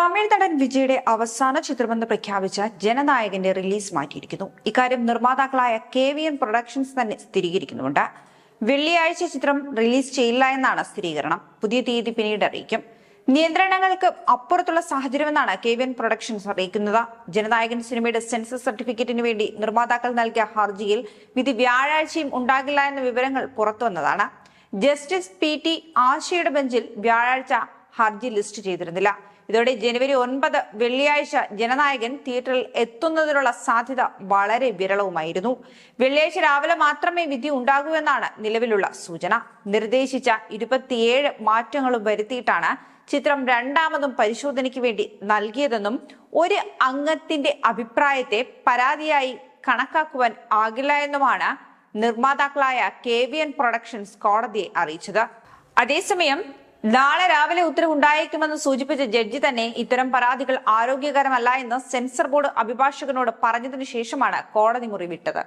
തമിഴ് നടൻ വിജയുടെ അവസാന ചിത്രമെന്ന് പ്രഖ്യാപിച്ച ജനനായകന്റെ റിലീസ് മാറ്റിയിരിക്കുന്നു. ഇക്കാര്യം നിർമ്മാതാക്കളായ KVN പ്രൊഡക്ഷൻസ് തന്നെ സ്ഥിരീകരിക്കുന്നുണ്ട്. വെള്ളിയാഴ്ച ചിത്രം റിലീസ് ചെയ്യില്ല എന്നാണ് സ്ഥിരീകരണം. പുതിയ തീയതി പിന്നീട് അറിയിക്കും. നിയന്ത്രണങ്ങൾക്ക് അപ്പുറത്തുള്ള സാഹചര്യമെന്നാണ് KVN പ്രൊഡക്ഷൻസ് അറിയിക്കുന്നത്. ജനനായകൻ സിനിമയുടെ സെൻസർ സർട്ടിഫിക്കറ്റിന് വേണ്ടി നിർമ്മാതാക്കൾ നൽകിയ ഹർജിയിൽ വിധി വ്യാഴാഴ്ചയും ഉണ്ടാകില്ല എന്ന വിവരങ്ങൾ പുറത്തുവന്നതാണ്. ജസ്റ്റിസ് PT ആശയുടെ ബെഞ്ചിൽ വ്യാഴാഴ്ച ഹർജി ലിസ്റ്റ് ചെയ്തിരുന്നില്ല. ഇതോടെ ജനുവരി 9 വെള്ളിയാഴ്ച ജനനായകൻ തിയേറ്ററിൽ എത്തുന്നതിനുള്ള സാധ്യത വളരെ വിരളവുമായിരുന്നു. വെള്ളിയാഴ്ച രാവിലെ മാത്രമേ വിധി ഉണ്ടാകൂ എന്നാണ് നിലവിലുള്ള സൂചന. നിർദ്ദേശിച്ച 27 മാറ്റങ്ങളും വരുത്തിയിട്ടാണ് ചിത്രം രണ്ടാമതും പരിശോധനയ്ക്ക് വേണ്ടി നൽകിയതെന്നും ഒരു അംഗത്തിന്റെ അഭിപ്രായത്തെ പരാതിയായി കണക്കാക്കുവാൻ ആകില്ല എന്നുമാണ് നിർമ്മാതാക്കളായ KVN പ്രൊഡക്ഷൻസ് കോടതിയെ അറിയിച്ചത്. അതേസമയം നാളെ രാവിലെ ഉത്തരവുണ്ടായേക്കുമെന്ന് സൂചിപ്പിച്ച ജഡ്ജി തന്നെ ഇത്തരം പരാതികൾ ആരോഗ്യകരമല്ല എന്ന് സെൻസർ ബോർഡ് അഭിഭാഷകനോട് പറഞ്ഞതിനു ശേഷമാണ് കോടതി മുറി വിട്ടത്.